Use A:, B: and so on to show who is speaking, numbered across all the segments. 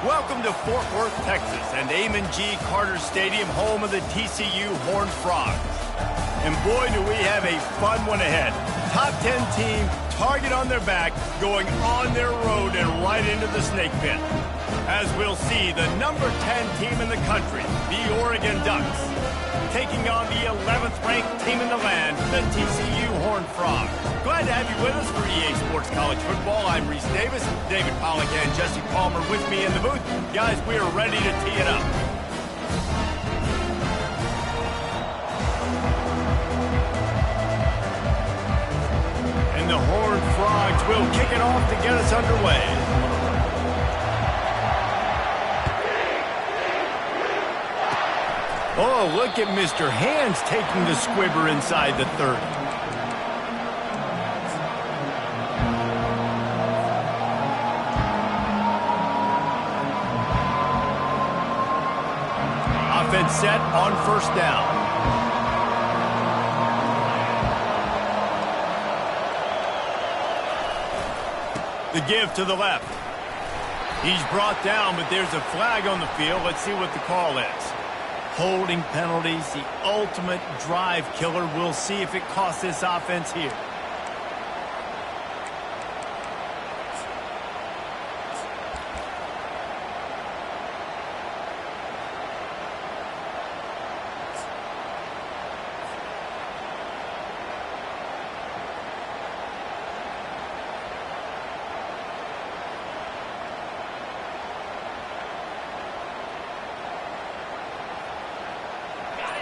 A: Welcome to Fort Worth, Texas, and Amon G. Carter Stadium, home of the TCU Horned Frogs. And boy, do we have a fun one ahead. Top 10 team, target on their back, going on their road and right into the snake pit. As we'll see, the number 10 team in the country, the Oregon Ducks, taking on the 11th ranked team in the land, the TCU Horned Frogs. Glad to have you with us for EA Sports College Football. I'm Reese Davis, David Pollack and Jesse Palmer with me in the booth. Guys, we are ready to tee it up. And the Horned Frogs will kick it off to get us underway. Oh, look at Mr. Hands taking the squibber inside the 30. Offense set on first down. The give to the left. He's brought down, but there's a flag on the field. Let's see what the call is. Holding penalties, the ultimate drive killer. We'll see if it costs this offense here.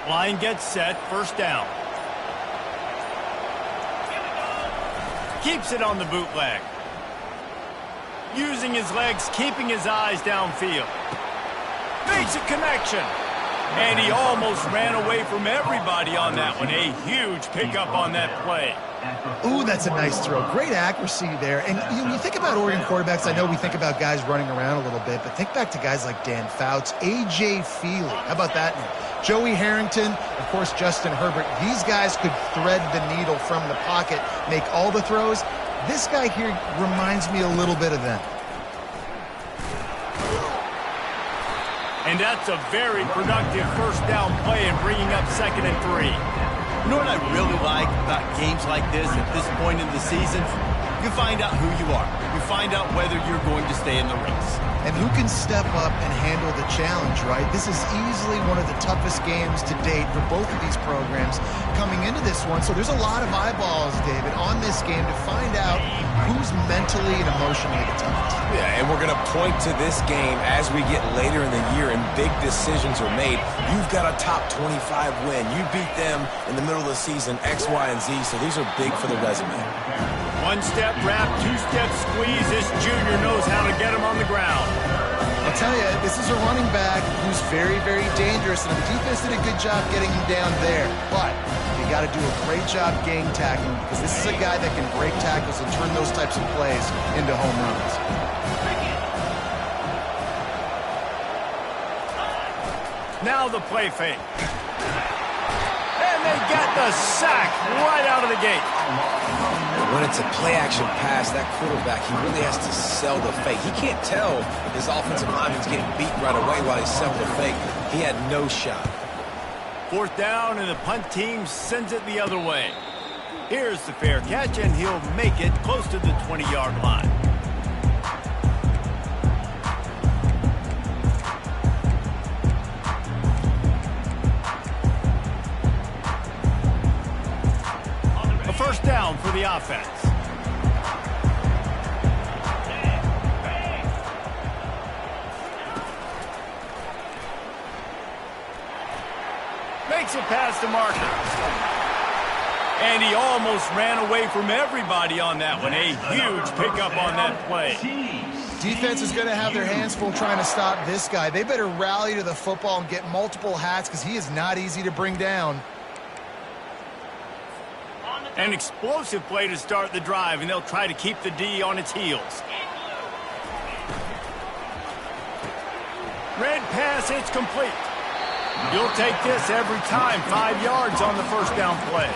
A: Line gets set, first down. Keeps it on the bootleg. Using his legs, keeping his eyes downfield. Makes a connection. And he almost ran away from everybody on that one. A huge pickup on that play.
B: Ooh, that's a nice throw. Great accuracy there. And when you think about Oregon quarterbacks, I know we think about guys running around a little bit, but think back to guys like Dan Fouts, A.J. Feely. How about that name? Joey Harrington, of course, Justin Herbert. These guys could thread the needle from the pocket, make all the throws. This guy here reminds me a little bit of them.
A: And that's a very productive first down play and bringing up 2nd and 3.
C: You know what I really like about games like this at this point in the season? You find out who you are. You find out whether you're going to stay in the race.
B: And who can step up and handle the challenge, right? This is easily one of the toughest games to date for both of these programs coming into this one. So there's a lot of eyeballs, David, on this game to find out who's mentally and emotionally the toughest.
D: Yeah, and we're going to point to this game as we get later in the year and big decisions are made. You've got a top 25 win. You beat them in the middle of the season, X, Y, and Z, so these are big for the resume.
A: One-step wrap, two-step squeeze. This junior knows how to get him on the ground.
B: I'll tell you, this is a running back who's very, very dangerous, and the defense did a good job getting him down there. But you got to do a great job gang tackling because this is a guy that can break tackles and turn those types of plays into home runs.
A: Now the play fake. And they get the sack right out of the gate.
D: When it's a play-action pass, that quarterback, he really has to sell the fake. He can't tell if his offensive lineman's getting beat right away while he's selling the fake. He had no shot.
A: 4th down, and the punt team sends it the other way. Here's the fair catch, and he'll make it close to the 20-yard line. First down for the offense. Makes it past the marker. And he almost ran away from everybody on that one. A huge pickup on that play.
B: Defense is going to have their hands full trying to stop this guy. They better rally to the football and get multiple hats because he is not easy to bring down.
A: An explosive play to start the drive, and they'll try to keep the D on its heels. Red pass, it's complete. You'll take this every time. 5 yards on the first down play.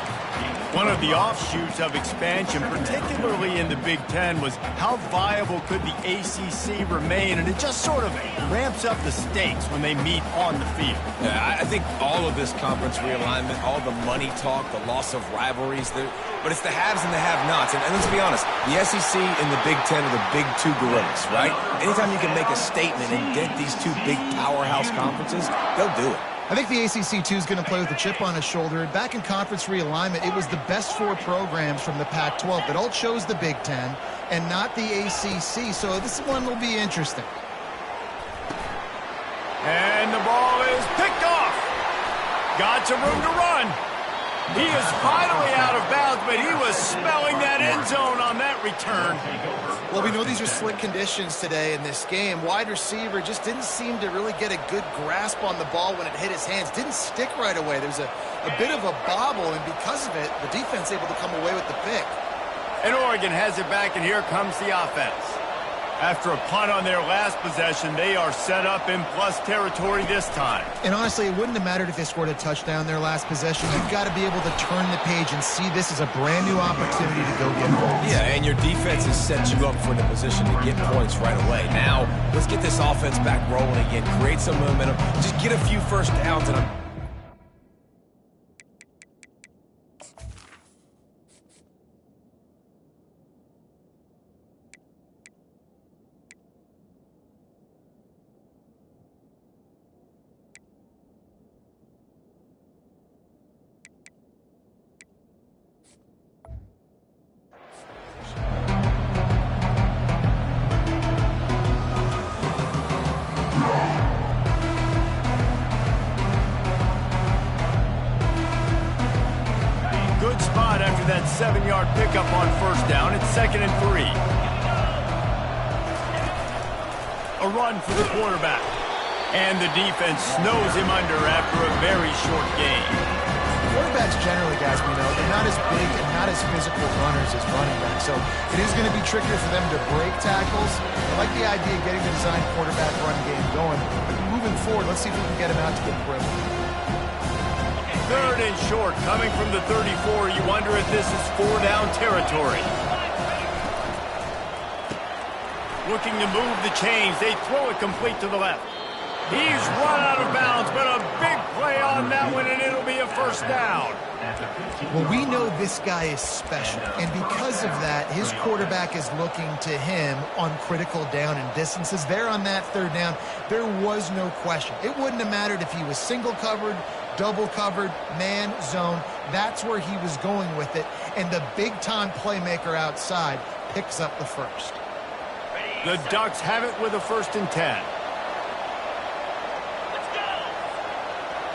A: One of the offshoots of expansion, particularly in the Big Ten, was how viable could the ACC remain, and it just sort of ramps up the stakes when they meet on the field.
D: Yeah, I think all of this conference realignment, all the money talk, the loss of rivalries, but it's the haves and the have-nots. And let's be honest, the SEC and the Big Ten are the big two gorillas, right? Anytime you can make a statement and get these two big powerhouse conferences, they'll do it.
B: I think the ACC, too, is going to play with a chip on his shoulder. Back in conference realignment, it was the best 4 programs from the Pac-12 that all chose the Big Ten and not the ACC, so this one will be interesting.
A: And the ball is picked off. Got some room to run. He is finally out of bounds, but he was smelling that end zone on that return.
B: Well, we know these are slick conditions today in this game. Wide receiver just didn't seem to really get a good grasp on the ball when it hit his hands. Didn't stick right away. There's a bit of a bobble, and because of it, the defense able to come away with the pick.
A: And Oregon has it back, and here comes the offense. After a punt on their last possession, they are set up in plus territory this time.
B: And honestly, it wouldn't have mattered if they scored a touchdown their last possession. You've got to be able to turn the page and see this as a brand new opportunity to go get points.
D: Yeah, and your defense has set you up for the position to get points right away. Now, let's get this offense back rolling again, create some momentum, just get a few first downs, and
A: That 7-yard pickup on first down. It's 2nd and 3. A run for the quarterback. And the defense snows him under after a very short game.
B: Quarterbacks generally, guys, we know, they're not as big and not as physical runners as running backs. So it is going to be trickier for them to break tackles. I like the idea of getting the design quarterback run game going. But moving forward, let's see if we can get him out to the perimeter.
A: 3rd and short, coming from the 34. You wonder if this is 4-down territory. Looking to move the chains. They throw it complete to the left. He's run out of bounds, but a big play on that one, and it'll be a first down.
B: Well, we know this guy is special, and because of that, his quarterback is looking to him on critical down and distances. There on that 3rd down, there was no question. It wouldn't have mattered if he was single covered, double covered, man, zone. That's where he was going with it, and the big-time playmaker outside picks up the first.
A: The Ducks have it with a 1st and 10.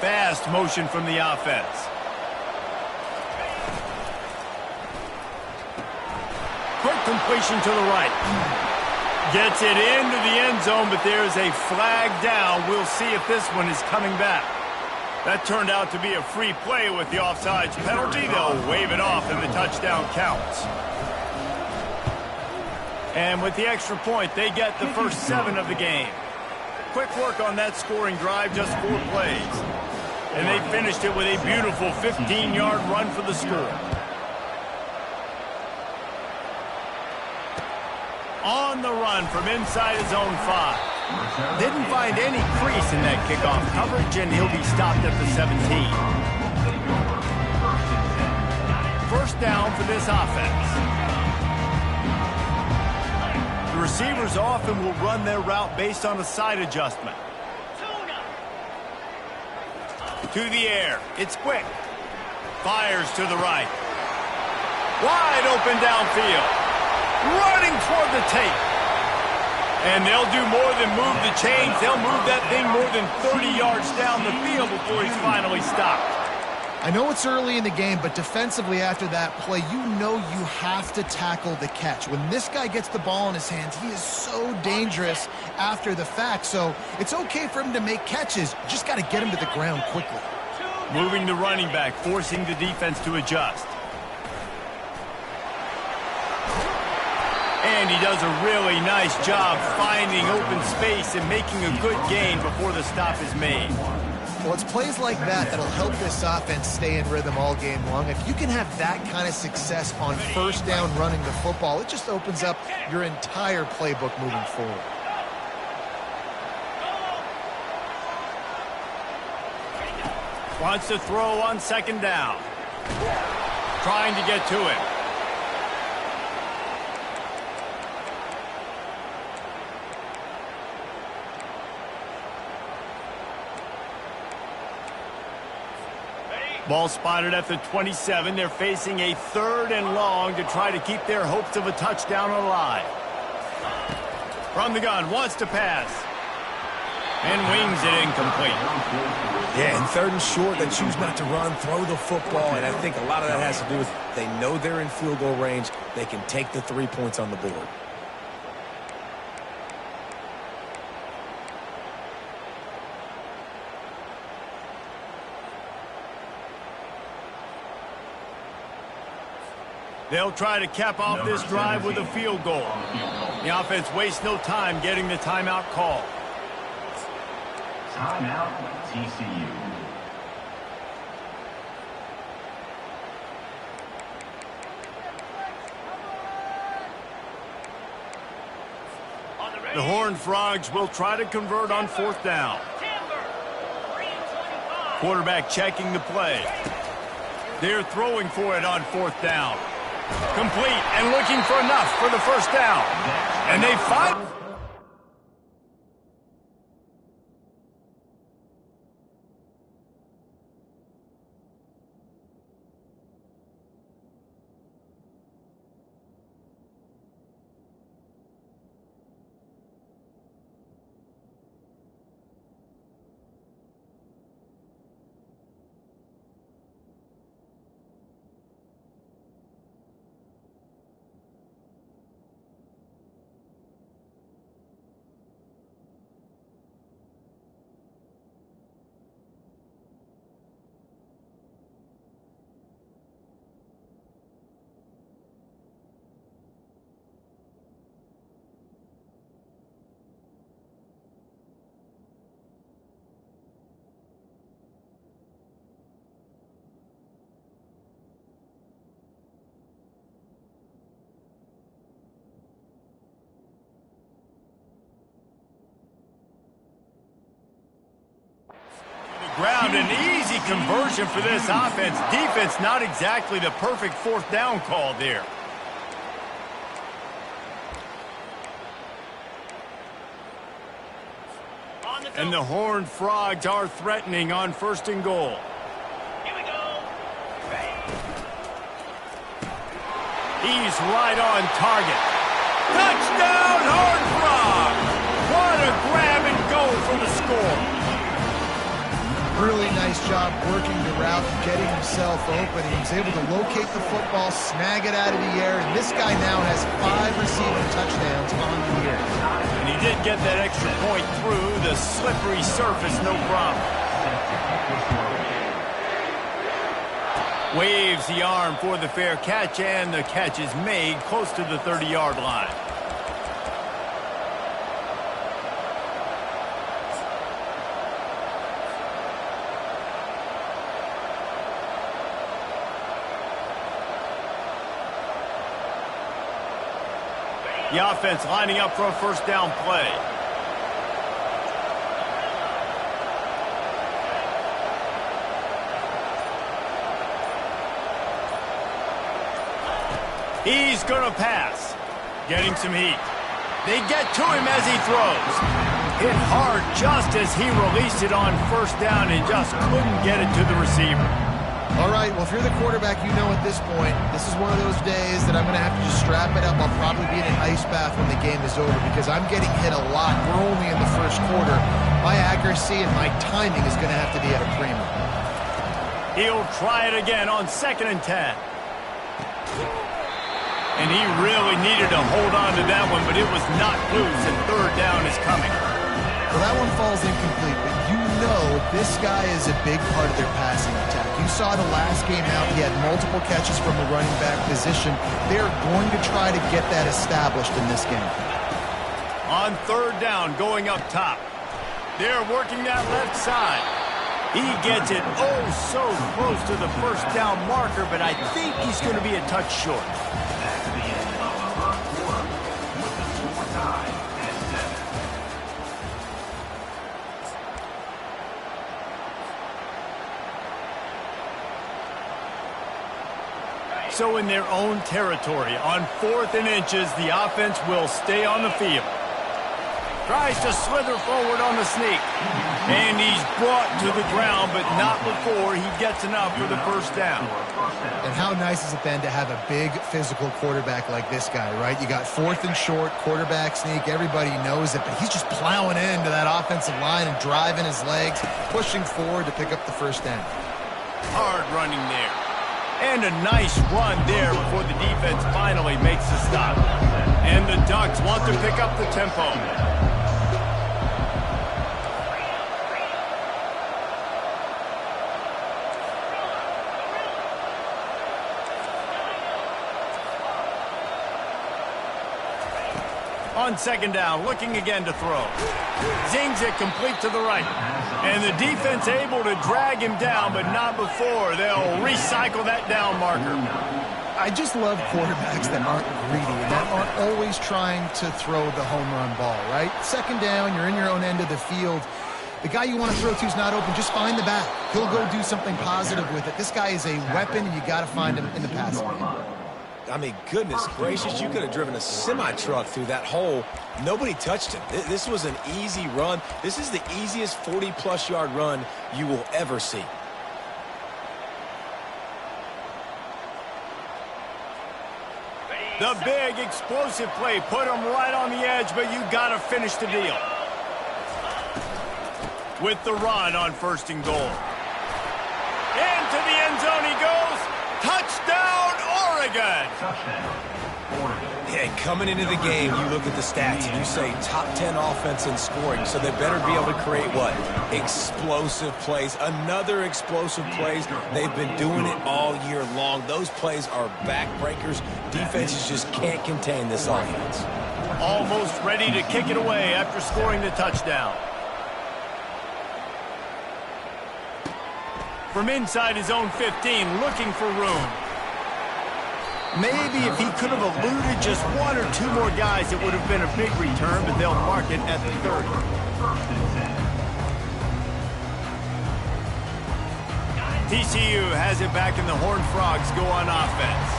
A: Fast motion from the offense. Quick completion to the right. Gets it into the end zone, but there's a flag down. We'll see if this one is coming back. That turned out to be a free play with the offsides penalty. They'll wave it off, and the touchdown counts. And with the extra point, they get the first 7 of the game. Quick work on that scoring drive, just 4 plays. And they finished it with a beautiful 15-yard run for the score. On the run from inside his own 5. Didn't find any crease in that kickoff coverage, and he'll be stopped at the 17. First down for this offense. The receivers often will run their route based on a side adjustment. To the air. It's quick. Fires to the right. Wide open downfield. Running toward the tape. And they'll do more than move the chains. They'll move that thing more than 30 yards down the field before he's finally stopped.
B: I know it's early in the game, but defensively after that play, you know you have to tackle the catch. When this guy gets the ball in his hands, he is so dangerous after the fact. So it's okay for him to make catches. Just got to get him to the ground quickly.
A: Moving the running back, forcing the defense to adjust. And he does a really nice job finding open space and making a good gain before the stop is made.
B: Well, it's plays like that that'll help this offense stay in rhythm all game long. If you can have that kind of success on first down running the football, it just opens up your entire playbook moving forward.
A: Wants to throw on second down. Trying to get to it. Ball spotted at the 27. They're facing a 3rd and long to try to keep their hopes of a touchdown alive. From the gun, wants to pass. And wings it incomplete.
D: Yeah, in 3rd and short, they choose not to run, throw the football, and I think a lot of that has to do with they know they're in field goal range. They can take the 3 points on the board.
A: They'll try to cap off this drive with a field goal. The offense wastes no time getting the timeout call.
E: Timeout, TCU.
A: The Horned Frogs will try to convert on 4th down. Quarterback checking the play. They're throwing for it on 4th down. Complete and looking for enough for the first down. And they fight. Ground, an easy conversion for this offense. Defense, not exactly the perfect 4th down call there. And the Horned Frogs are threatening on 1st and goal.
E: Here we go.
A: He's right on target. Touchdown, Horned Frogs! What a grab and go for the score.
B: Really nice job working the route and getting himself open. He was able to locate the football, snag it out of the air, and this guy now has 5 receiving touchdowns on the year.
A: And he did get that extra point through the slippery surface, no problem. Waves the arm for the fair catch, and the catch is made close to the 30-yard line. The offense lining up for a first down play. He's going to pass. Getting some heat. They get to him as he throws. Hit hard just as he released it on first down and just couldn't get it to the receiver.
B: All right, well, if you're the quarterback, you know at this point, this is one of those days that I'm going to have to just strap it up. I'll probably be in an ice bath when the game is over because I'm getting hit a lot. We're only in the first quarter. My accuracy and my timing is going to have to be at a premium.
A: He'll try it again on 2nd and 10. And he really needed to hold on to that one, but it was not loose, and 3rd down is coming.
B: Well, that one falls incomplete, but you know this guy is a big part of their passing attack. You saw the last game out, he had multiple catches from the running back position. They're going to try to get that established in this game.
A: On 3rd down, going up top. They're working that left side. He gets it oh so close to the first down marker, but I think he's going to be a touch short.
E: That's the end of the first quarter with the score tied at 7.
A: So in their own territory, on 4th and inches, the offense will stay on the field. Tries to slither forward on the sneak. And he's brought to the ground, but not before he gets enough for the first down.
B: And how nice is it then to have a big physical quarterback like this guy, right? You got 4th and short, quarterback sneak. Everybody knows it, but he's just plowing into that offensive line and driving his legs, pushing forward to pick up the first down.
A: Hard running there. And a nice run there before the defense finally makes the stop. And the Ducks want to pick up the tempo. On 2nd down, looking again to throw. Zings it complete to the right. And the defense able to drag him down, but not before. They'll recycle that down marker.
B: I just love quarterbacks that aren't greedy and that aren't always trying to throw the home run ball, right? 2nd down, you're in your own end of the field. The guy you want to throw to is not open. Just find the back. He'll go do something positive with it. This guy is a weapon, and you got to find him in the passing game.
D: I mean, goodness gracious, you could have driven a semi-truck through that hole. Nobody touched him. This was an easy run. This is the easiest 40-plus yard run you will ever see.
A: The big explosive play put him right on the edge, but you got to finish the deal. With the run on 1st and goal. Into the end zone he goes. Touchdown, Oregon!
D: Yeah, coming into the game, you look at the stats and you say top 10 offense in scoring, so they better be able to create what? Explosive plays. Another explosive plays. They've been doing it all year long. Those plays are backbreakers. Defenses just can't contain this offense.
A: Almost ready to kick it away after scoring the touchdown. From inside his own 15, looking for room. Maybe if he could have eluded just 1 or 2 more guys, it would have been a big return, but they'll mark it at the 30. TCU has it back, and the Horned Frogs go on offense.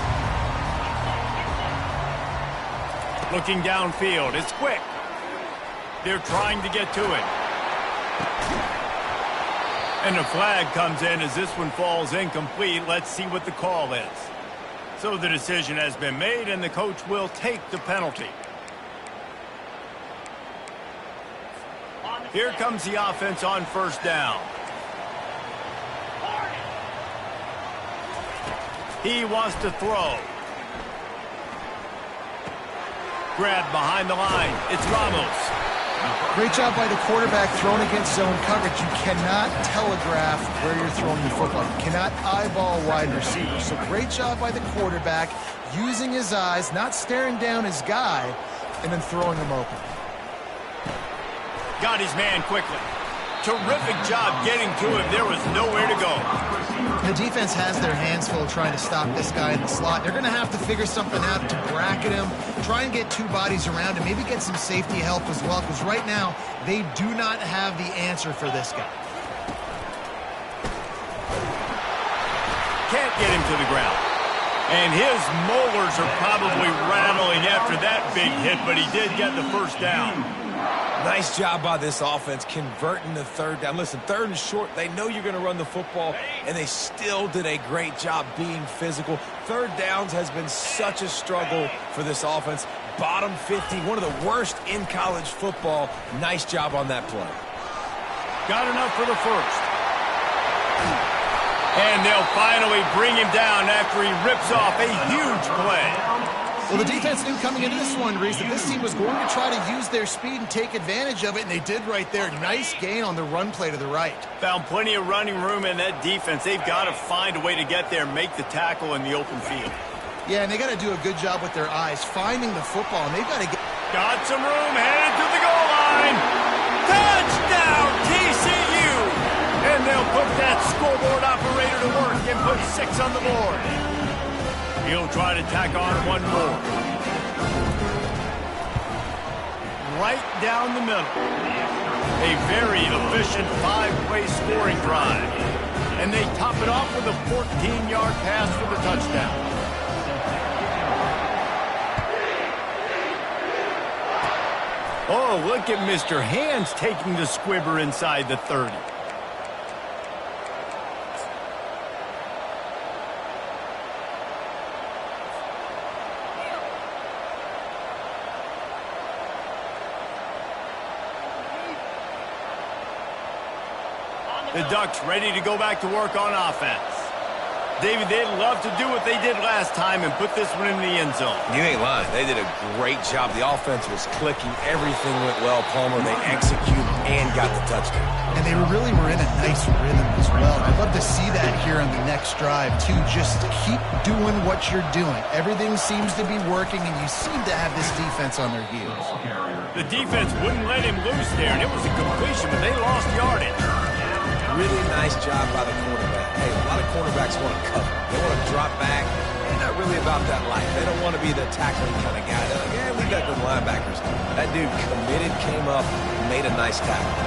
A: Looking downfield, it's quick. They're trying to get to it. And a flag comes in as this one falls incomplete. Let's see what the call is. So the decision has been made, and the coach will take the penalty. Here comes the offense on 1st down. He wants to throw. Grabbed behind the line. It's Ramos.
B: Great job by the quarterback throwing against zone coverage. You cannot telegraph where you're throwing the football. You cannot eyeball wide receivers. So great job by the quarterback using his eyes, not staring down his guy, and then throwing him open.
A: Got his man quickly. Terrific job getting to him. There was nowhere to go.
B: The defense has their hands full trying to stop this guy in the slot. They're going to have to figure something out to bracket him, try and get 2 bodies around him, maybe get some safety help as well, because right now they do not have the answer for this guy.
A: Can't get him to the ground. And his molars are probably rattling after that big hit, but he did get the first down.
D: Nice job by this offense converting the 3rd down. Listen, 3rd and short, they know you're going to run the football, and they still did a great job being physical. 3rd downs has been such a struggle for this offense. Bottom 50, one of the worst in college football. Nice job on that play.
A: Got enough for the first. And they'll finally bring him down after he rips off a huge play.
B: Well, the defense knew coming into this one, Reese, that this team was going to try to use their speed and take advantage of it, and they did right there. Nice gain on the run play to the right.
A: Found plenty of running room in that defense. They've got to find a way to get there and make the tackle in the open field.
B: Yeah, and they got to do a good job with their eyes, finding the football, and they've got to get...
A: Got some room, headed to the goal line. Touchdown, TCU! And they'll put that scoreboard operator to work and put 6 on the board. He'll try to tack on one more. Right down the middle. A very efficient 5-play scoring drive. And they top it off with a 14-yard pass for the touchdown. Oh, look at Mr. Hands taking the squibber inside the 30. The Ducks ready to go back to work on offense. David, they'd love to do what they did last time and put this one in the end zone.
D: You ain't lying. They did a great job. The offense was clicking. Everything went well, Palmer. They executed and got the touchdown.
B: And they really were in a nice rhythm as well. I'd love to see that here on the next drive, too. Just keep doing what you're doing. Everything seems to be working, and you seem to have this defense on their heels.
A: The defense wouldn't let him loose there, and it was a completion, but they lost yardage.
D: Really nice job by the quarterback. Hey, a lot of quarterbacks want to cover. They want to drop back. They're not really about that life. They don't want to be the tackling kind of guy. They're like, yeah, we got good linebackers. That dude committed, came up, made a nice tackle.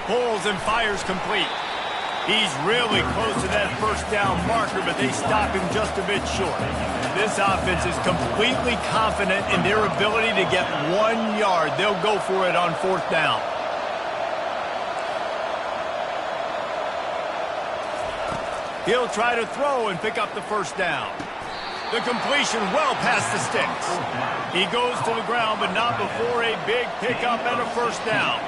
A: Pulls and fires complete. He's really close to that first down marker, but they stop him just a bit short. This offense is completely confident in their ability to get 1 yard. They'll go for it on 4th down. He'll try to throw and pick up the first down. The completion well past the sticks. He goes to the ground, but not before a big pickup and a first down.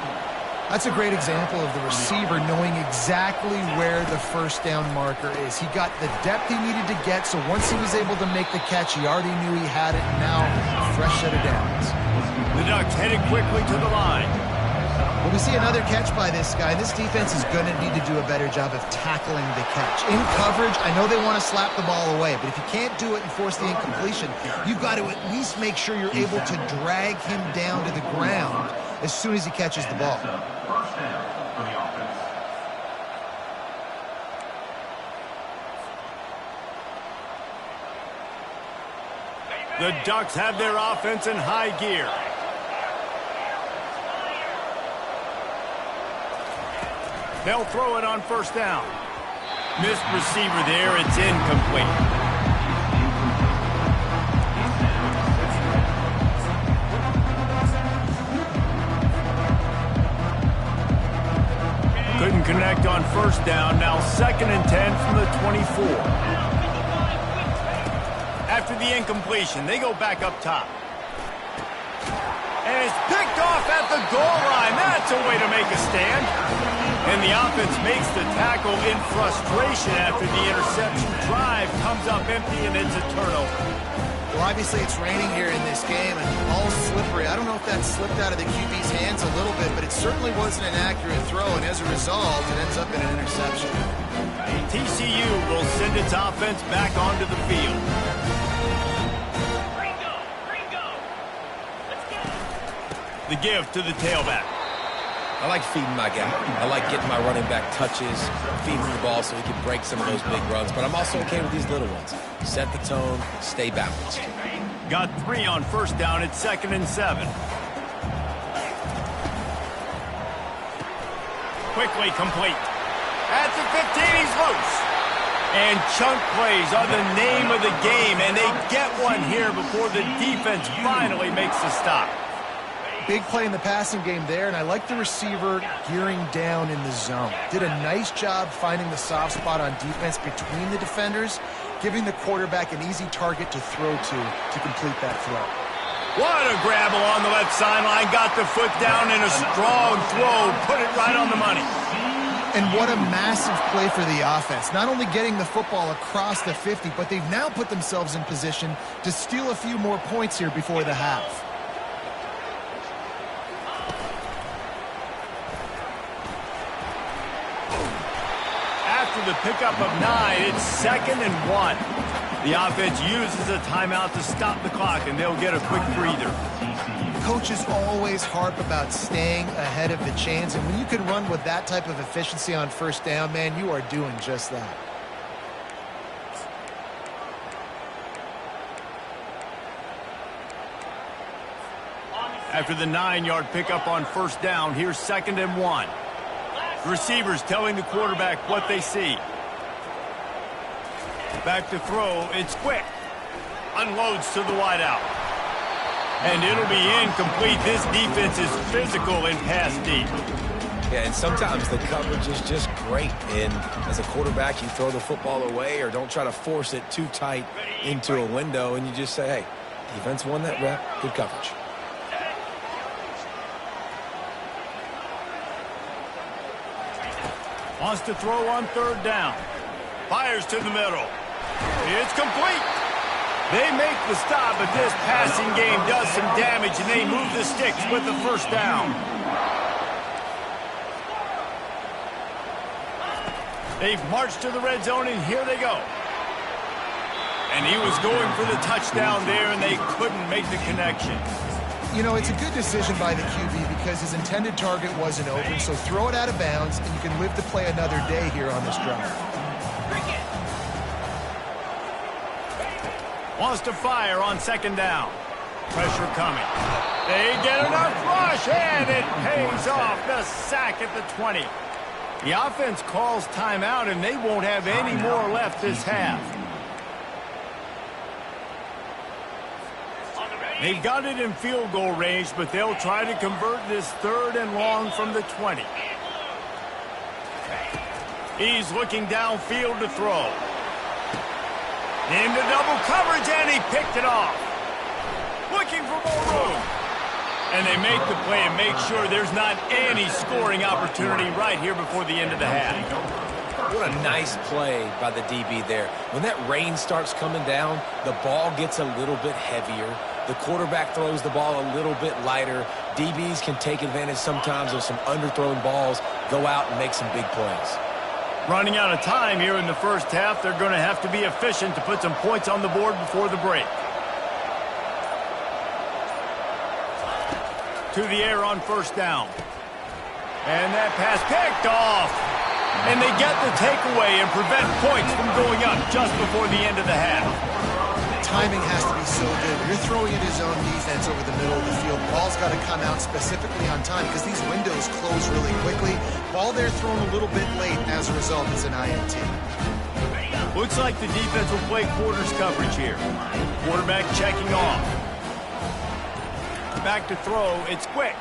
B: That's a great example of the receiver knowing exactly where the first down marker is. He got the depth he needed to get, so once he was able to make the catch, he already knew he had it, and now a fresh set of downs.
A: The Ducks headed quickly to the line.
B: Well, we see another catch by this guy. This defense is going to need to do a better job of tackling the catch. In coverage, I know they want to slap the ball away, but if you can't do it and force the incompletion, you've got to at least make sure you're able to drag him down to the ground as soon as he catches the ball.
E: First down for the offense.
A: The Ducks have their offense in high gear. They'll throw it on first down. Missed receiver there. It's incomplete. Couldn't connect on first down. Now 2nd and 10 from the 24. After the incompletion, they go back up top. And it's picked off at the goal line. That's a way to make a stand. And the offense makes the tackle in frustration after the interception. Drive comes up empty, and it's a turnover.
B: Well, obviously it's raining here in this game, and all slippery. I don't know if that slipped out of the QB's hands a little bit, but it certainly wasn't an accurate throw, and as a result, it ends up in an interception.
A: TCU will send its offense back onto the field. The give to the tailback.
D: I like feeding my guy. I like getting my running back touches, feeding the ball so he can break some of those big runs. But I'm also okay with these little ones. Set the tone, stay balanced.
A: Got 3 on first down at 2nd and 7. Quickly complete. At the 15, he's loose. And chunk plays are the name of the game, and they get one here before the defense finally makes the stop.
B: Big play in the passing game there, and I like the receiver gearing down in the zone. Did a nice job finding the soft spot on defense between the defenders, giving the quarterback an easy target to throw to complete that throw.
A: What a grab along the left sideline. Got the foot down in a strong throw. Put it right on the money.
B: And what a massive play for the offense. Not only getting the football across the 50, but they've now put themselves in position to steal a few more points here before the half.
A: The pickup of 9, it's 2nd and 1. The offense uses a timeout to stop the clock, and they'll get a quick breather.
B: Coaches always harp about staying ahead of the chains, and when you can run with that type of efficiency on first down, man, you are doing just that.
A: After the 9-yard pickup on first down, here's 2nd and 1. The receivers telling the quarterback what they see. Back to throw, it's quick. Unloads to the wideout. And it'll be incomplete. This defense is physical in pass deep.
D: Yeah, and sometimes the coverage is just great. And as a quarterback, you throw the football away or don't try to force it too tight into a window, and you just say, hey, defense won that rep, good coverage.
A: Wants to throw on 3rd down. Fires to the middle. It's complete. They make the stop, but this passing game does some damage, and they move the sticks with the first down. They've marched to the red zone, and here they go. And he was going for the touchdown there, and they couldn't make the connection.
B: You know, it's a good decision by the QB because his intended target wasn't open, so throw it out of bounds, and you can live to play another day here on this drive.
A: Wants to fire on 2nd down. Pressure coming. They get enough rush, and it pays off. The sack at the 20. The offense calls timeout, and they won't have any more left this half. They've got it in field goal range, but they'll try to convert this 3rd and long from the 20. He's looking downfield to throw. Into double coverage, and he picked it off. Looking for more room. And they make the play and make sure there's not any scoring opportunity right here before the end of the half.
D: What a nice play by the DB there. When that rain starts coming down, the ball gets a little bit heavier. The quarterback throws the ball a little bit lighter. DBs can take advantage sometimes of some underthrown balls, go out and make some big plays.
A: Running out of time here in the first half, they're going to have to be efficient to put some points on the board before the break. To the air on first down. And that pass picked off. And they get the takeaway and prevent points from going up just before the end of the half.
B: Timing has to be so good. You're throwing in his own defense over the middle of the field. Ball's got to come out specifically on time because these windows close really quickly. Ball there thrown a little bit late. As a result, it's an INT.
A: Looks like the defense will play quarters coverage here. Quarterback checking off. Back to throw. It's quick.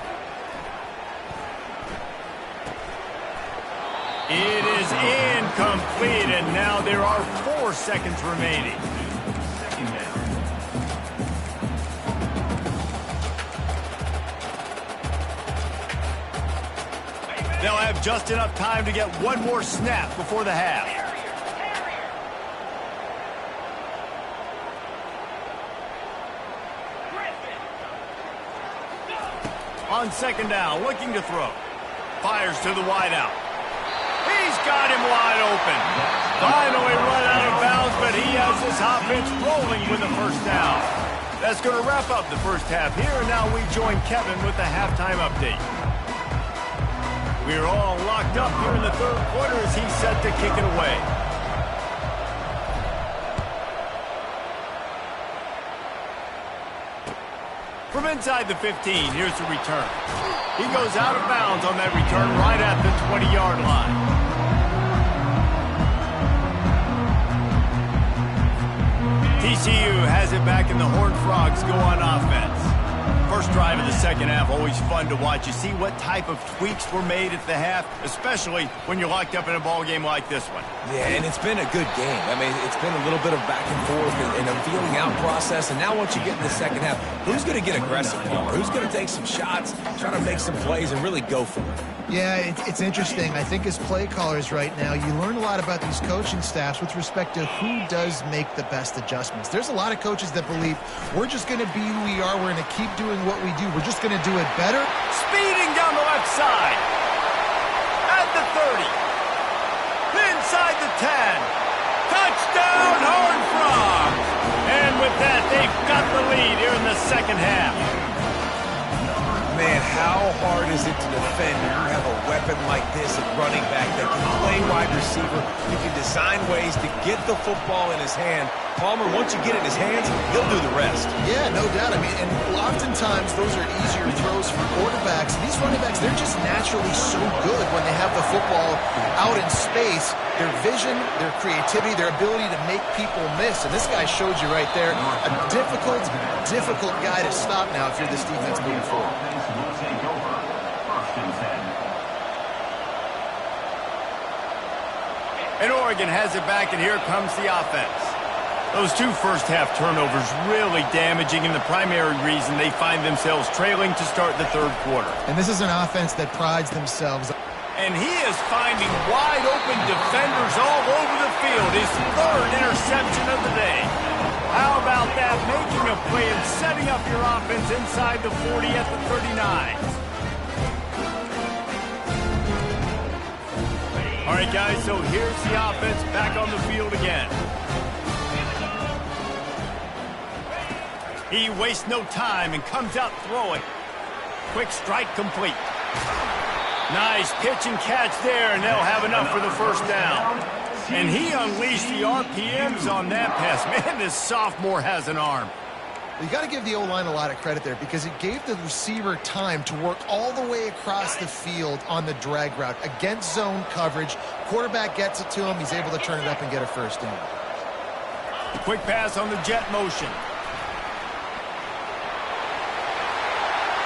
A: It is incomplete, and now there are 4 seconds remaining. They'll have just enough time to get one more snap before the half. On 2nd down, looking to throw. Fires to the wideout. He's got him wide open. Finally run out of bounds, but he has this offense rolling with a first down. That's going to wrap up the first half here, and now we join Kevin with the halftime update. We're all locked up here in the 3rd quarter as he's set to kick it away. From inside the 15, here's the return. He goes out of bounds on that return right at the 20-yard line. TCU has it back, and the Horned Frogs go on offense. First drive of the second half, always fun to watch. You see what type of tweaks were made at the half, especially when you're locked up in a ball game like this one.
D: Yeah, and it's been a good game. I mean, it's been a little bit of back and forth and a feeling out process. And now once you get in the second half, who's going to get aggressive more? Who's going to take some shots, try to make some plays, and really go for it?
B: Yeah, it's interesting. I think as play callers right now, you learn a lot about these coaching staffs with respect to who does make the best adjustments. There's a lot of coaches that believe we're just going to be who we are. We're going to keep doing what we do. We're just going to do it better.
A: Speeding down the left side. At the 30. Inside the 10. Touchdown, Horned Frogs. And with that, they've got the lead here in the second half.
D: how hard is it to defend when you have a weapon like this at running back that can play wide receiver? You can design ways to get the football in his hand. Palmer, once you get it in his hands, he'll do the rest.
B: Yeah, no doubt. I mean, and oftentimes those are easier throws for quarterbacks. These running backs, they're just naturally so good when they have the football out in space. Their vision, their creativity, their ability to make people miss. And this guy showed you right there, a difficult guy to stop now if you're this defense moving forward.
A: And Oregon has it back, and here comes the offense. Those two first-half turnovers really damaging, and the primary reason they find themselves trailing to start the third quarter.
B: And this is an offense that prides themselves.
A: And he is finding wide-open defenders all over the field. His third interception of the day. How about that? Making a play and setting up your offense inside the 40 at the 39. All right, guys, so here's the offense back on the field again. He wastes no time and comes out throwing. Quick strike complete. Nice pitch and catch there, and they'll have enough for the first down. And he unleashed the RPMs on that pass. Man, this sophomore has an arm.
B: You got to give the O-line a lot of credit there because it gave the receiver time to work all the way across the field on the drag route against zone coverage. Quarterback gets it to him. He's able to turn it up and get a first down.
A: Quick pass on the jet motion.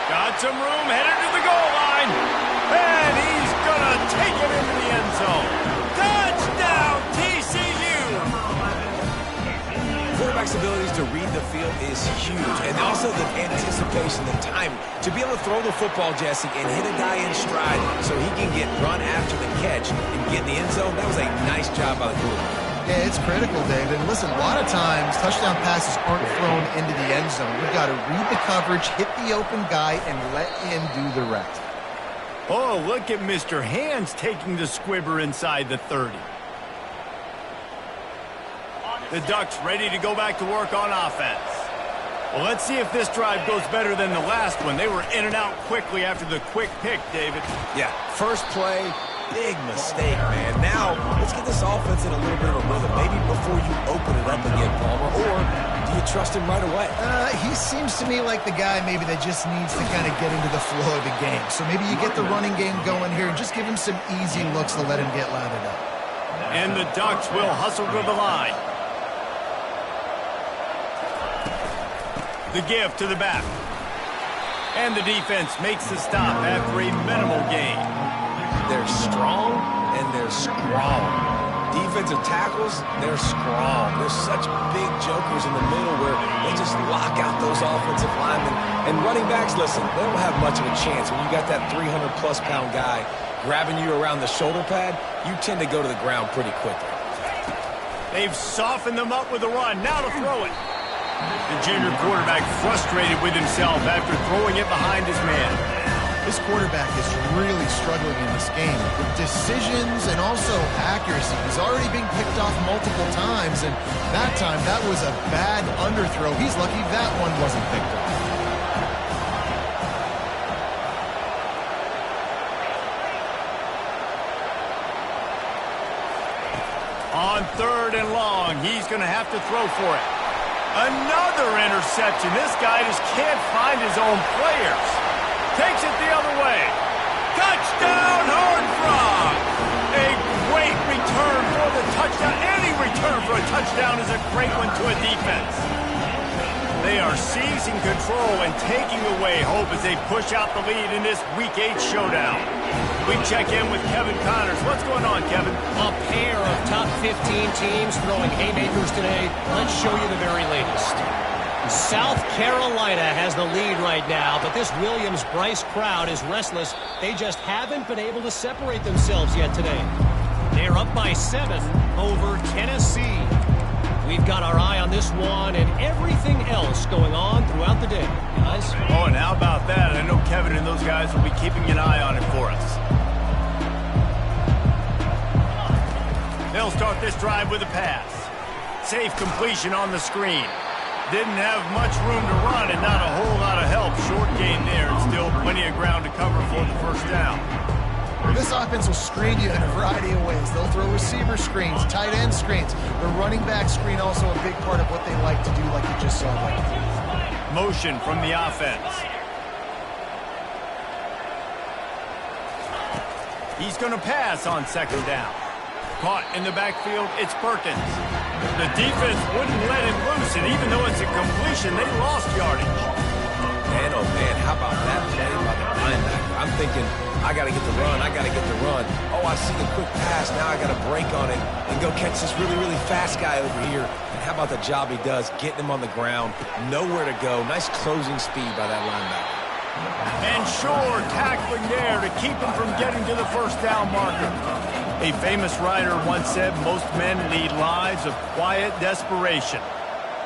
A: Got some room, headed to the goal line. And he's going to take it into the end zone. Touchdown, TCU!
D: Quarterback's abilities to read the field is huge, and also the anticipation, the timing. To be able to throw the football, Jesse, and hit a guy in stride so he can get run after the catch and get in the end zone, that was a nice job by the quarterback.
B: Yeah, it's critical, David. And listen, a lot of times touchdown passes aren't thrown into the end zone. You've got to read the coverage, hit the open guy, and let him do the rest.
A: Oh, look at Mr. Hands taking the squibber inside the 30. The Ducks ready to go back to work on offense. Well, let's see if this drive goes better than the last one. They were in and out quickly after the quick pick, David.
D: Yeah, first play, big mistake, man. Now, let's get this offense in a little bit of a rhythm. Maybe before you open it up again, Palmer, or do you trust him right away?
B: He seems to me like the guy maybe that just needs to kind of get into the flow of the game. So maybe you get the running game going here and just give him some easy looks to let him get lathered up.
A: And the Ducks will hustle to the line. The give to the back. And the defense makes the stop after a minimal gain.
D: They're strong and they're strong. Defensive tackles, they're strong. There's such big jokers in the middle where they just lock out those offensive linemen. And running backs, listen, they don't have much of a chance. When you got that 300-plus pound guy grabbing you around the shoulder pad, you tend to go to the ground pretty quickly.
A: They've softened them up with a run. Now to throw it. The junior quarterback frustrated with himself after throwing it behind his man.
B: This quarterback is really struggling in this game with decisions and also accuracy. He's already being picked off multiple times, and that time that was a bad underthrow. He's lucky that one wasn't picked off.
A: On third and long, he's going to have to throw for it. Another interception. This guy just can't find his own players. Takes it the other way. Touchdown, Horned Frog! A great return for the touchdown. Any return for a touchdown is a great one to a defense. They are seizing control and taking away hope as they push out the lead in this Week 8 showdown. We check in with Kevin Connors. What's going on, Kevin?
F: A pair of top 15 teams throwing haymakers today. Let's show you the very latest. South Carolina has the lead right now, but this Williams-Brice crowd is restless. They just haven't been able to separate themselves yet today. They're up by 7 over Tennessee. We've got our eye on this one and everything else going on throughout the day, guys.
A: Oh, and how about that? I know Kevin and those guys will be keeping an eye on it for us. They'll start this drive with a pass. Safe completion on the screen. Didn't have much room to run and not a whole lot of help. Short gain there and still plenty of ground to cover for the first down.
B: This offense will screen you in a variety of ways. They'll throw receiver screens, tight end screens. The running back screen also a big part of what they like to do, like you just saw there.
A: Motion from the offense. He's going to pass on second down. Caught in the backfield, it's Perkins. The defense wouldn't let him loose, and even though it's a completion, they lost yardage.
D: Man, oh man, how about that play by the linebacker? I'm thinking, I got to get the run, I got to get the run. Oh, I see the quick pass, now I got to break on it and go catch this really, really fast guy over here. And how about the job he does, getting him on the ground, nowhere to go. Nice closing speed by that linebacker.
A: And Shore tackling there to keep him from getting to the first down marker. A famous writer once said most men lead lives of quiet desperation.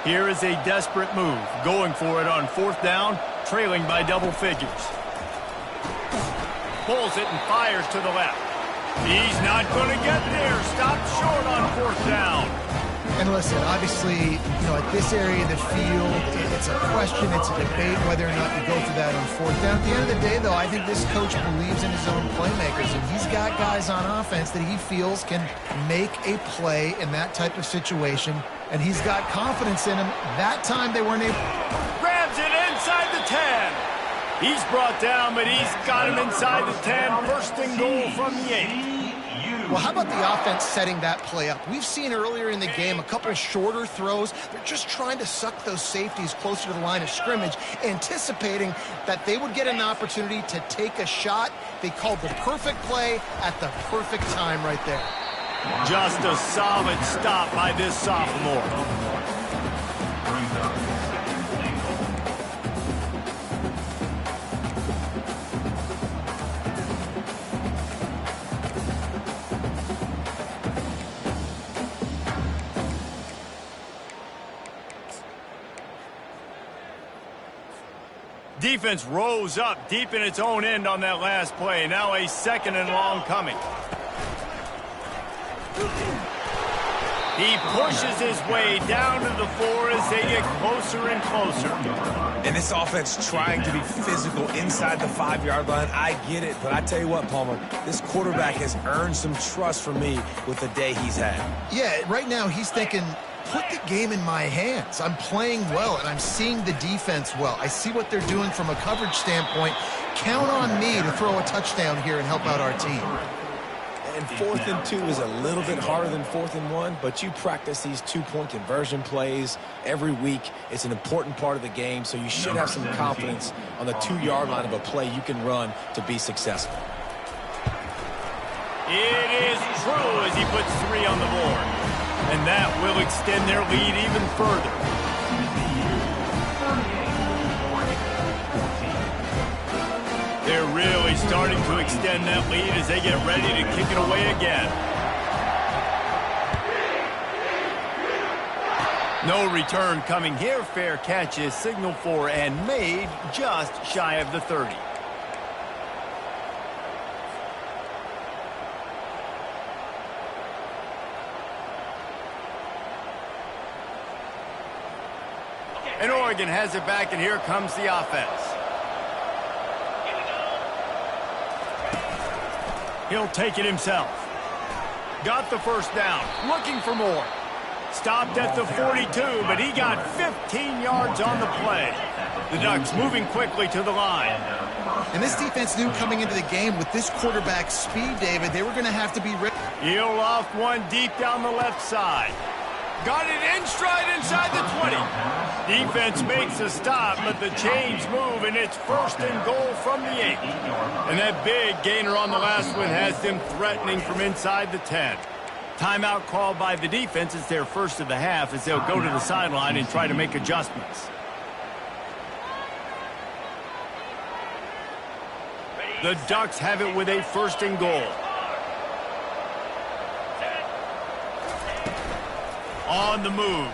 A: Here is a desperate move, going for it on fourth down, trailing by double figures. Pulls it and fires to the left. He's not going to get there. Stopped short on fourth down.
B: And listen, obviously, at this area of the field, it's a question, it's a debate whether or not you go for that on fourth down. At the end of the day, though, I think this coach believes in his own playmakers, and he's got guys on offense that he feels can make a play in that type of situation, and he's got confidence in him. That time they weren't able.
A: Grabs it inside the 10. He's brought down, but he's got him inside the 10. First and goal from the 8.
B: Well, how about the offense setting that play up? We've seen earlier in the game a couple shorter throws. They're just trying to suck those safeties closer to the line of scrimmage, anticipating that they would get an opportunity to take a shot. They called the perfect play at the perfect time right there.
A: Just a solid stop by this sophomore. Defense rose up deep in its own end on that last play. Now a second and long coming. He pushes his way down to the 4 as they get closer and closer.
D: And this offense trying to be physical inside the 5-yard line. I get it, but I tell you what, Palmer, this quarterback has earned some trust from me with the day he's had.
B: Yeah, right now he's thinking, put the game in my hands. I'm playing well, and I'm seeing the defense well. I see what they're doing from a coverage standpoint. Count on me to throw a touchdown here and help out our team.
D: And 4th and 2 is a little bit harder than 4th and 1, but you practice these 2-point conversion plays every week. It's an important part of the game, so you should have some confidence on the 2-yard line of a play you can run to be successful.
A: It is true as he puts 3 on the board. And that will extend their lead even further. They're really starting to extend that lead as they get ready to kick it away again. No return coming here. Fair catch is signaled for and made just shy of the 30. And Oregon has it back, and here comes the offense. He'll take it himself. Got the first down, looking for more. Stopped at the 42, but he got 15 yards on the play. The Ducks moving quickly to the line.
B: And this defense knew coming into the game with this quarterback speed, David, they were going to have to be ready.
A: He'll loft one deep down the left side. Got it in stride inside the 20. Defense makes a stop, but the chains move, and it's first and goal from the 8. And that big gainer on the last one has them threatening from inside the 10. Timeout called by the defense. It's their first of the half as they'll go to the sideline and try to make adjustments. The Ducks have it with a first and goal. On the move.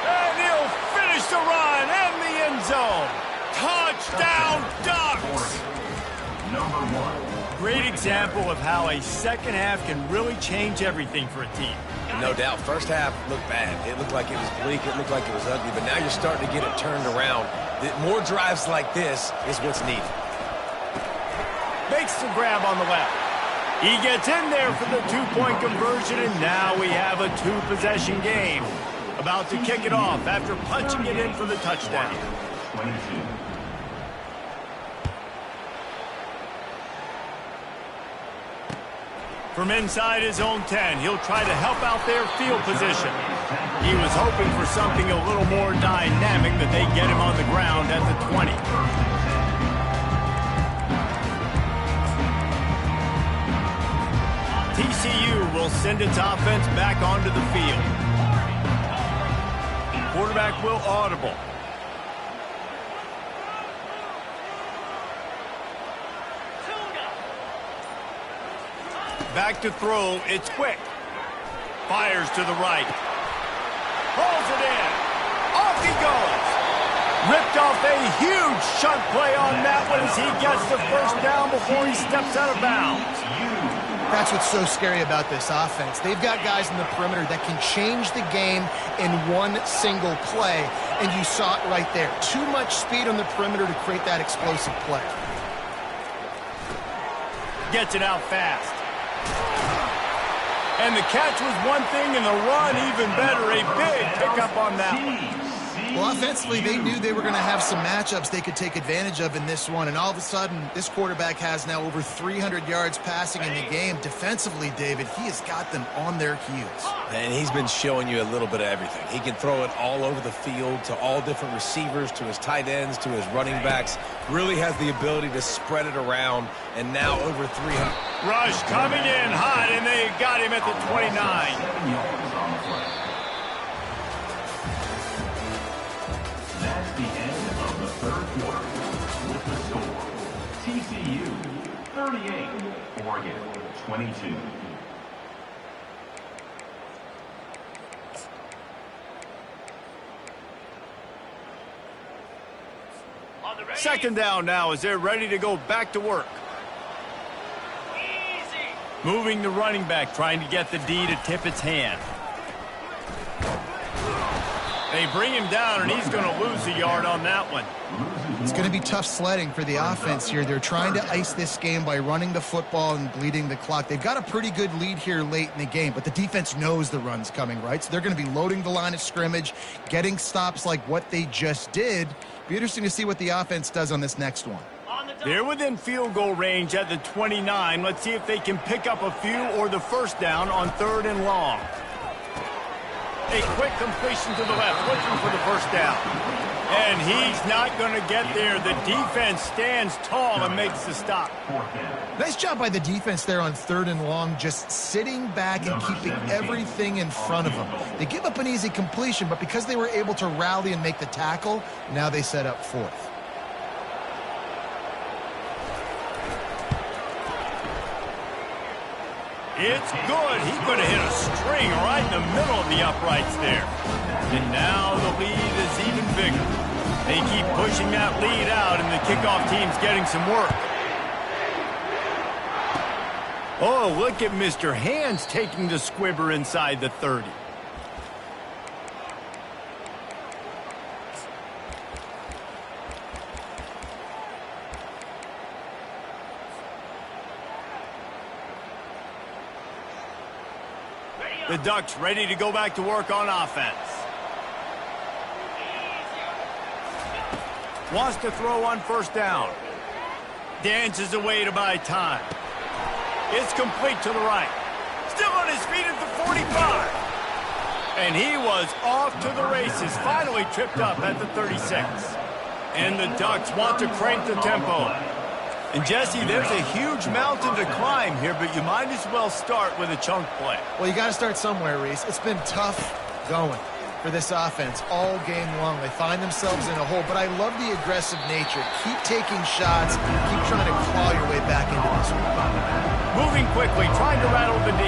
A: And he'll finish the run and the end zone. Touchdown, Ducks!
E: Number 1.
A: great example of how a second half can really change everything for a team.
D: And no doubt, first half looked bad. It looked like it was bleak. It looked like it was ugly. But now you're starting to get it turned around. More drives like this is what's needed.
A: Makes the grab on the left. He gets in there for the two-point conversion, and now we have a two-possession game. About to kick it off after punching it in for the touchdown.
E: 22.
A: From inside his own 10, he'll try to help out their field position. He was hoping for something a little more dynamic, but they get him on the ground at the 20. TCU will send its offense back onto the field. Quarterback will audible. Back to throw. It's quick. Fires to the right. Rolls it in. Off he goes. Ripped off a huge shunt play on that one as he gets the first down before he steps out of bounds.
B: That's what's so scary about this offense. They've got guys in the perimeter that can change the game in one single play, and you saw it right there. Too much speed on the perimeter to create that explosive play.
A: Gets it out fast. And the catch was one thing, and the run even better. A big pickup on that one.
B: Well, offensively, they knew they were going to have some matchups they could take advantage of in this one, and all of a sudden, this quarterback has now over 300 yards passing in the game. Defensively, David, he has got them on their heels.
D: And he's been showing you a little bit of everything. He can throw it all over the field to all different receivers, to his tight ends, to his running backs. Really has the ability to spread it around, and now over 300.
A: Rush coming in hot, and they got him at the 29.
E: 7 yards on the play. That's the end of the third quarter. With the score, TCU 38, Oregon 22.
A: Second down now as they're ready to go back to work. Moving the running back, trying to get the D to tip its hand. They bring him down, and he's going to lose a yard on that one.
B: It's going to be tough sledding for the offense here. They're trying to ice this game by running the football and bleeding the clock. They've got a pretty good lead here late in the game, but the defense knows the run's coming, right? So they're going to be loading the line of scrimmage, getting stops like what they just did. Be interesting to see what the offense does on this next one.
A: They're within field goal range at the 29. Let's see if they can pick up a few or the first down on 3rd and long. A quick completion to the left, looking for the first down. And he's not going to get there. The defense stands tall and makes the stop.
B: Nice job by the defense there on 3rd and long, just sitting back and keeping everything in front of them. They give up an easy completion, but because they were able to rally and make the tackle, now they set up 4th.
A: It's good. He's going to hit a string right in the middle of the uprights there. And now the lead is even bigger. They keep pushing that lead out, and the kickoff team's getting some work. Oh, look at Mr. Hands taking the squibber inside the 30. The Ducks ready to go back to work on offense. Wants to throw on first down. Dances away to buy time. It's complete to the right. Still on his feet at the 45. And he was off to the races. Finally tripped up at the 36. And the Ducks want to crank the tempo. And, Jesse, there's a huge mountain to climb here, but you might as well start with a chunk play.
B: Well, you got to start somewhere, Reese. It's been tough going for this offense all game long. They find themselves in a hole, but I love the aggressive nature. Keep taking shots. Keep trying to claw your way back into this one.
A: Moving quickly, trying to rattle the D.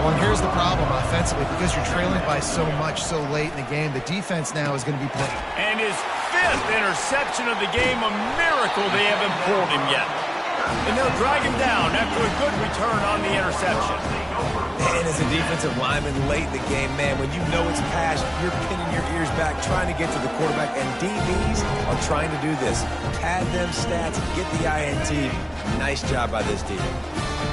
B: Well, and here's the problem offensively. Because you're trailing by so much so late in the game, the defense now is going to be playing.
A: And his 5th interception of the game, a miracle they haven't pulled him yet. And they'll drag him down after a good return on the interception.
D: And as a defensive lineman late in the game, man, when you know it's pass, you're pinning your ears back, trying to get to the quarterback, and DBs are trying to do this. Pad them stats, get the INT. Nice job by this defense.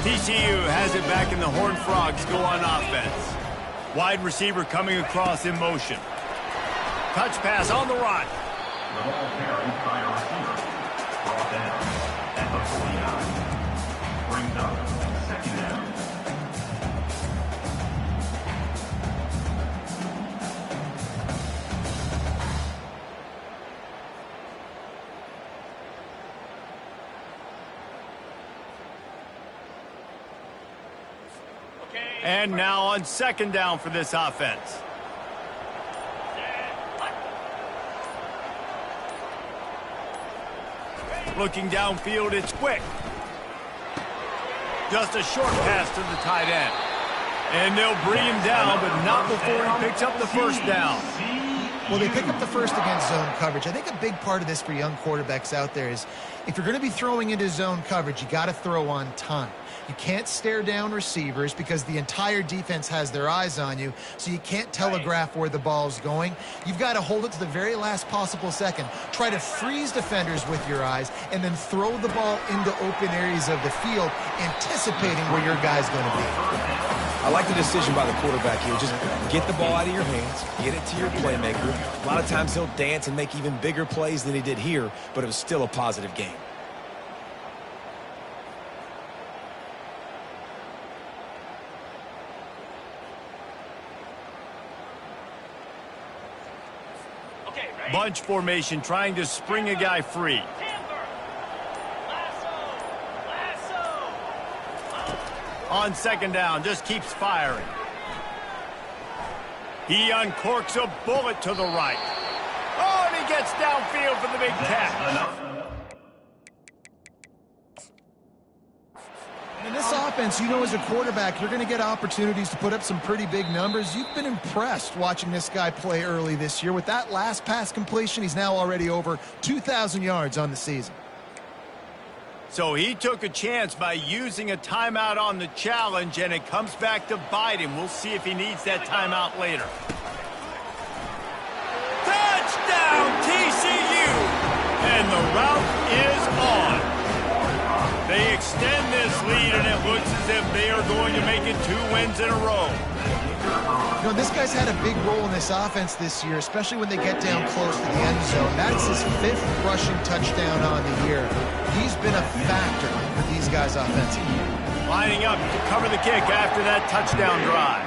A: TCU has it back in the Horned Frogs go on offense. Wide receiver coming across in motion. Touch pass on the run.
E: The ball carried by a receiver. Brought down at the 49. Brings up second down.
A: And now on second down for this offense. Looking downfield, it's quick. Just a short pass to the tight end. And they'll bring him down, but not before he picks up the first down.
B: Well, they pick up the first against zone coverage. I think a big part of this for young quarterbacks out there is if you're going to be throwing into zone coverage, you got to throw on time. You can't stare down receivers because the entire defense has their eyes on you, so you can't telegraph where the ball's going. You've got to hold it to the very last possible second. Try to freeze defenders with your eyes and then throw the ball into open areas of the field, anticipating where your guy's going to be.
D: I like the decision by the quarterback here. Just get the ball out of your hands, get it to your playmaker. A lot of times he'll dance and make even bigger plays than he did here, but it was still a positive game.
A: Bunch formation trying to spring a guy free. On second down, just keeps firing. He uncorks a bullet to the right. Oh, and he gets downfield for the big catch.
B: In this offense, you know as a quarterback, you're going to get opportunities to put up some pretty big numbers. You've been impressed watching this guy play early this year. With that last pass completion, he's now already over 2,000 yards on the season.
A: So he took a chance by using a timeout on the challenge, and it comes back to bite him. We'll see if he needs that timeout later. Touchdown, TCU! And the route is on. They extend this lead, and it looks as if they are going to make it 2 wins in a row.
B: You know, this guy's had a big role in this offense this year, especially when they get down close to the end zone. That's his 5th rushing touchdown on the year. He's been a factor for these guys offensively.
A: Lining up to cover the kick after that touchdown drive.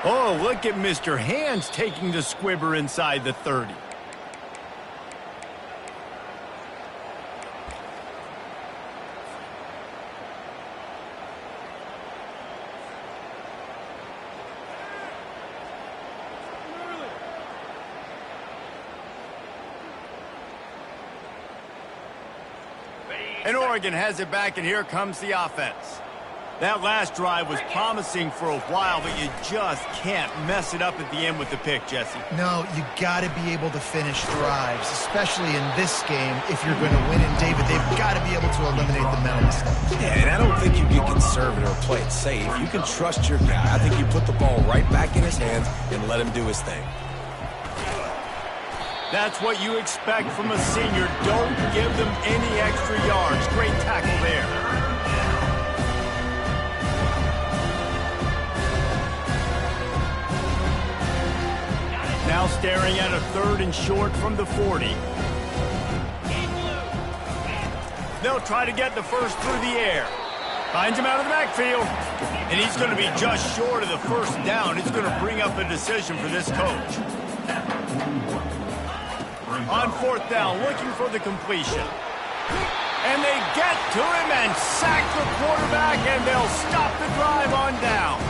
A: Oh, look at Mr. Hands taking the squibber inside the 30. And Oregon has it back, and here comes the offense. That last drive was promising for a while, but you just can't mess it up at the end with the pick, Jesse.
B: No, you got to be able to finish drives, especially in this game. If you're going to win, and David, they've got to be able to eliminate the mental mistakes.
D: Yeah, and I don't think you get conservative or play it safe. You can trust your guy. I think you put the ball right back in his hands and let him do his thing.
A: That's what you expect from a senior. Don't give them any extra yards. Great tackle there. Now staring at a 3rd and short from the 40. They'll try to get the first through the air. Finds him out of the backfield. And he's going to be just short of the first down. It's going to bring up a decision for this coach. On 4th down, looking for the completion. And they get to him and sack the quarterback, and they'll stop the drive on downs.